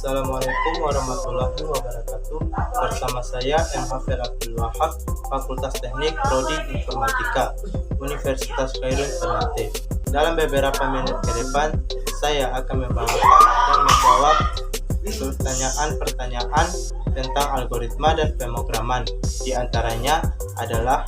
Assalamualaikum warahmatullahi wabarakatuh. Bersama saya M. Hafel Abdul Wahab, Fakultas Teknik Prodi Informatika, Universitas Khairul Ternate. Dalam beberapa menit ke depan, saya akan membawakan dan menjawab pertanyaan-pertanyaan tentang algoritma dan pemrograman. Di antaranya adalah,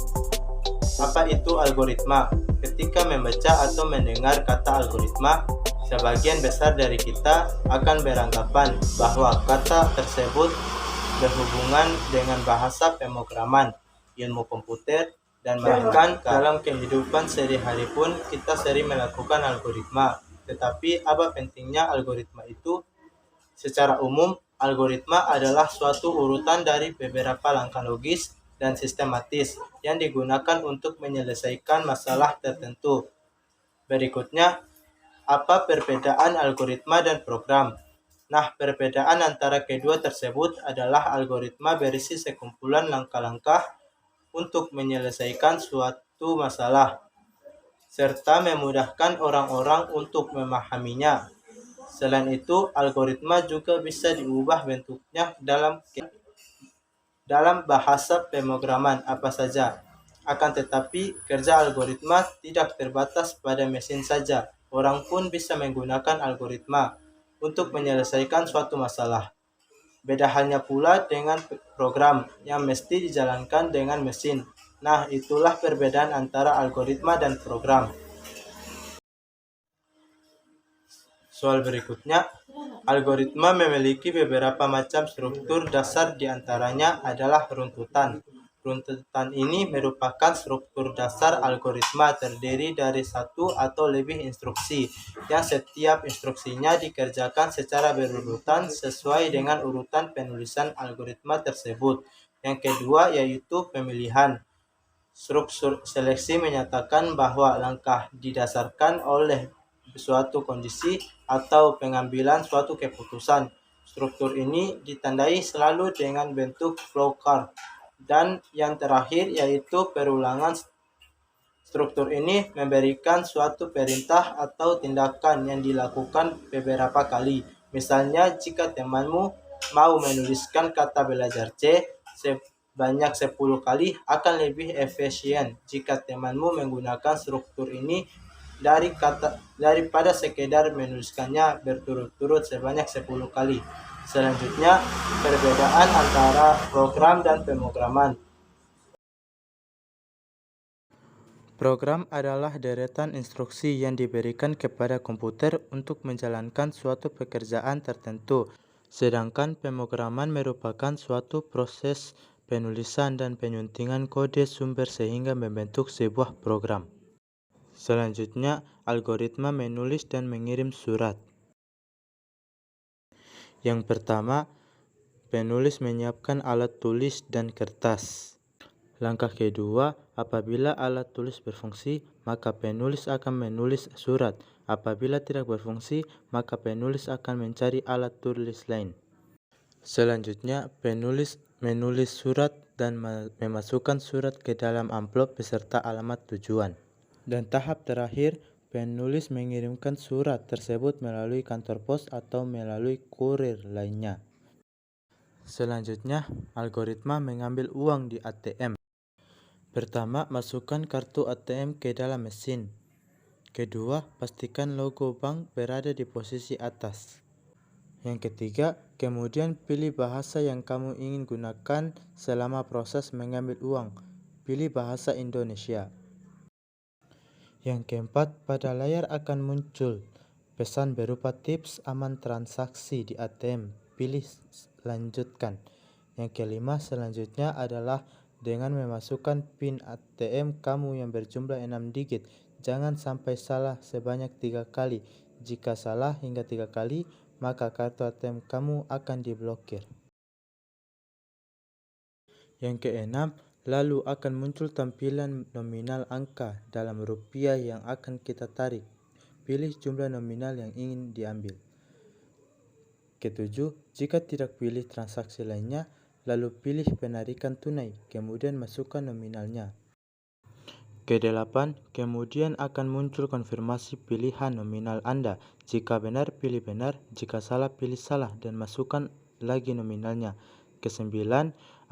apa itu algoritma? Ketika membaca atau mendengar kata algoritma, sebagian besar dari kita akan beranggapan bahwa kata tersebut berhubungan dengan bahasa pemrograman, ilmu komputer, dan bahkan dalam kehidupan sehari-hari pun kita sering melakukan algoritma. Tetapi apa pentingnya algoritma itu? Secara umum, algoritma adalah suatu urutan dari beberapa langkah logis dan sistematis yang digunakan untuk menyelesaikan masalah tertentu. Berikutnya, apa perbedaan algoritma dan program? Nah, perbedaan antara kedua tersebut adalah algoritma berisi sekumpulan langkah-langkah untuk menyelesaikan suatu masalah, serta memudahkan orang-orang untuk memahaminya. Selain itu, algoritma juga bisa diubah bentuknya dalam bahasa pemrograman apa saja. Akan tetapi, kerja algoritma tidak terbatas pada mesin saja. Orang pun bisa menggunakan algoritma untuk menyelesaikan suatu masalah. Beda halnya pula dengan program yang mesti dijalankan dengan mesin. Nah, itulah perbedaan antara algoritma dan program. Soal berikutnya, algoritma memiliki beberapa macam struktur dasar, di antaranya adalah runtutan. Runtutan ini merupakan struktur dasar algoritma terdiri dari satu atau lebih instruksi, yang setiap instruksinya dikerjakan secara berurutan sesuai dengan urutan penulisan algoritma tersebut. Yang kedua yaitu pemilihan. Struktur seleksi menyatakan bahwa langkah didasarkan oleh suatu kondisi atau pengambilan suatu keputusan. Struktur ini ditandai selalu dengan bentuk flowchart. Dan yang terakhir yaitu perulangan. Struktur ini memberikan suatu perintah atau tindakan yang dilakukan beberapa kali. Misalnya, jika temanmu mau menuliskan kata belajar C sebanyak 10 kali, akan lebih efisien jika temanmu menggunakan struktur ini daripada sekedar menuliskannya berturut-turut sebanyak 10 kali. Selanjutnya, perbedaan antara program dan pemrograman. Program adalah deretan instruksi yang diberikan kepada komputer untuk menjalankan suatu pekerjaan tertentu, sedangkan pemrograman merupakan suatu proses penulisan dan penyuntingan kode sumber sehingga membentuk sebuah program. Selanjutnya, algoritma menulis dan mengirim surat. Yang pertama, penulis menyiapkan alat tulis dan kertas. Langkah kedua, apabila alat tulis berfungsi, maka penulis akan menulis surat. Apabila tidak berfungsi, maka penulis akan mencari alat tulis lain. Selanjutnya, penulis menulis surat dan memasukkan surat ke dalam amplop beserta alamat tujuan. Dan tahap terakhir, penulis mengirimkan surat tersebut melalui kantor pos atau melalui kurir lainnya. Selanjutnya, algoritma mengambil uang di ATM. Pertama, masukkan kartu ATM ke dalam mesin. Kedua, pastikan logo bank berada di posisi atas. Yang ketiga, kemudian pilih bahasa yang kamu ingin gunakan selama proses mengambil uang. Pilih bahasa Indonesia. Yang keempat, pada layar akan muncul pesan berupa tips aman transaksi di ATM. Pilih lanjutkan. Yang kelima, selanjutnya adalah dengan memasukkan PIN ATM kamu yang berjumlah 6 digit. Jangan sampai salah sebanyak 3 kali. Jika salah hingga 3 kali, maka kartu ATM kamu akan diblokir. Yang keenam, lalu akan muncul tampilan nominal angka dalam rupiah yang akan kita tarik. Pilih jumlah nominal yang ingin diambil. Ketujuh, jika tidak pilih transaksi lainnya, lalu pilih penarikan tunai, kemudian masukkan nominalnya. Ke-8, kemudian akan muncul konfirmasi pilihan nominal Anda. Jika benar, pilih benar. Jika salah, pilih salah dan masukkan lagi nominalnya. Ke-9,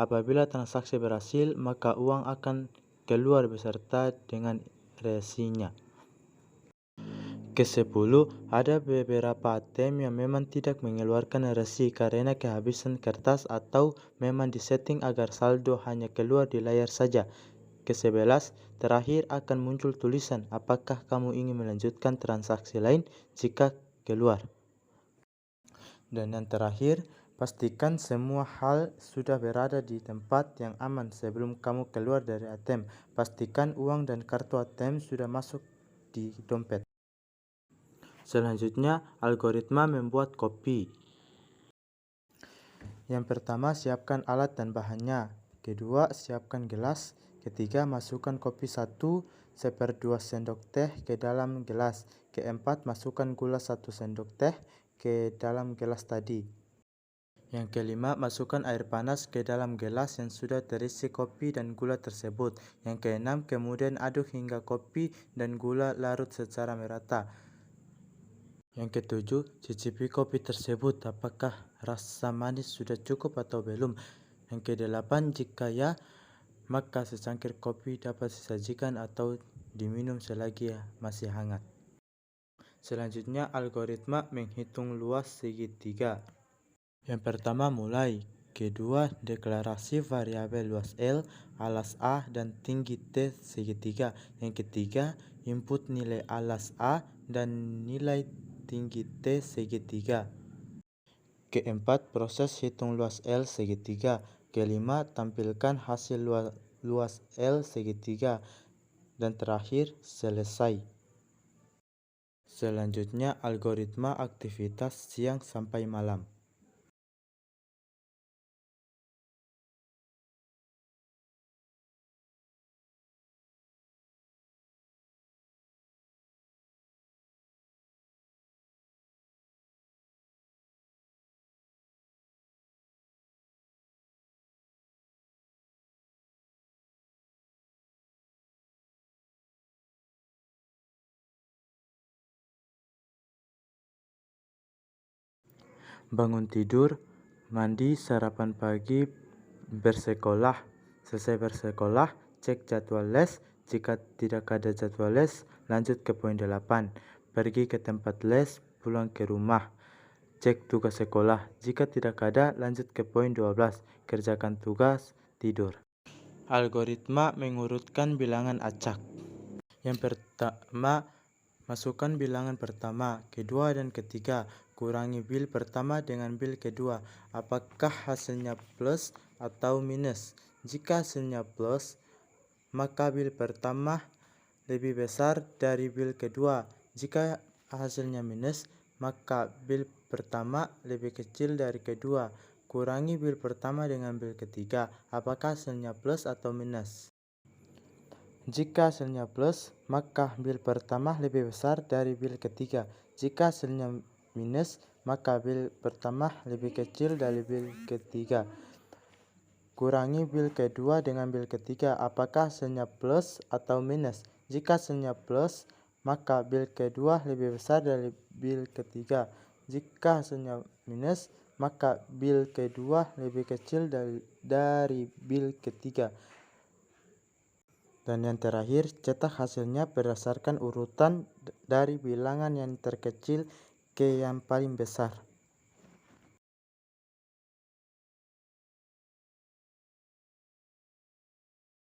apabila transaksi berhasil, maka uang akan keluar beserta dengan resinya. Ke-10, ada beberapa ATM yang memang tidak mengeluarkan resi karena kehabisan kertas atau memang disetting agar saldo hanya keluar di layar saja. Ke-11, terakhir akan muncul tulisan apakah kamu ingin melanjutkan transaksi lain jika keluar. Dan yang terakhir, pastikan semua hal sudah berada di tempat yang aman sebelum kamu keluar dari ATM. Pastikan uang dan kartu ATM sudah masuk di dompet. Selanjutnya, algoritma membuat kopi. Yang pertama, siapkan alat dan bahannya. Kedua, siapkan gelas. Ketiga, masukkan kopi 1/2 sendok teh ke dalam gelas. Keempat, masukkan gula 1 sendok teh ke dalam gelas tadi. Yang kelima, masukkan air panas ke dalam gelas yang sudah terisi kopi dan gula tersebut. Yang keenam, kemudian aduk hingga kopi dan gula larut secara merata. Yang ketujuh, cicipi kopi tersebut, apakah rasa manis sudah cukup atau belum. Yang kedelapan, jika ya, maka secangkir kopi dapat disajikan atau diminum selagi masih hangat. Selanjutnya, algoritma menghitung luas segitiga. Yang pertama, mulai. Kedua, deklarasi variabel luas L, alas A, dan tinggi T segitiga. Yang ketiga, input nilai alas A dan nilai tinggi T segitiga. Keempat, proses hitung luas L segitiga. Kelima, tampilkan hasil luas L segitiga. Dan terakhir, selesai. Selanjutnya, algoritma aktivitas siang sampai malam. Bangun tidur, mandi, sarapan pagi, bersekolah. Selesai bersekolah, cek jadwal les. Jika tidak ada jadwal les, lanjut ke poin 8. Pergi ke tempat les, pulang ke rumah. Cek tugas sekolah. Jika tidak ada, lanjut ke poin 12. Kerjakan tugas, tidur. Algoritma mengurutkan bilangan acak. Yang pertama, masukkan bilangan pertama, kedua, dan ketiga. Kurangi bil pertama dengan bil kedua. Apakah hasilnya plus atau minus? Jika hasilnya plus, maka bil pertama lebih besar dari bil kedua. Jika hasilnya minus, maka bil pertama lebih kecil dari kedua. Kurangi bil pertama dengan bil ketiga. Apakah hasilnya plus atau minus? Jika hasilnya plus, maka bil pertama lebih besar dari bil ketiga. Jika hasilnya minus, maka bil pertama lebih kecil dari bil ketiga. Kurangi bil kedua dengan bil ketiga. Apakah hasilnya plus atau minus? Jika hasilnya plus, maka bil kedua lebih besar dari bil ketiga. Jika hasilnya minus, maka bil kedua lebih kecil dari bil ketiga. Dan yang terakhir, cetak hasilnya berdasarkan urutan dari bilangan yang terkecil ke yang paling besar.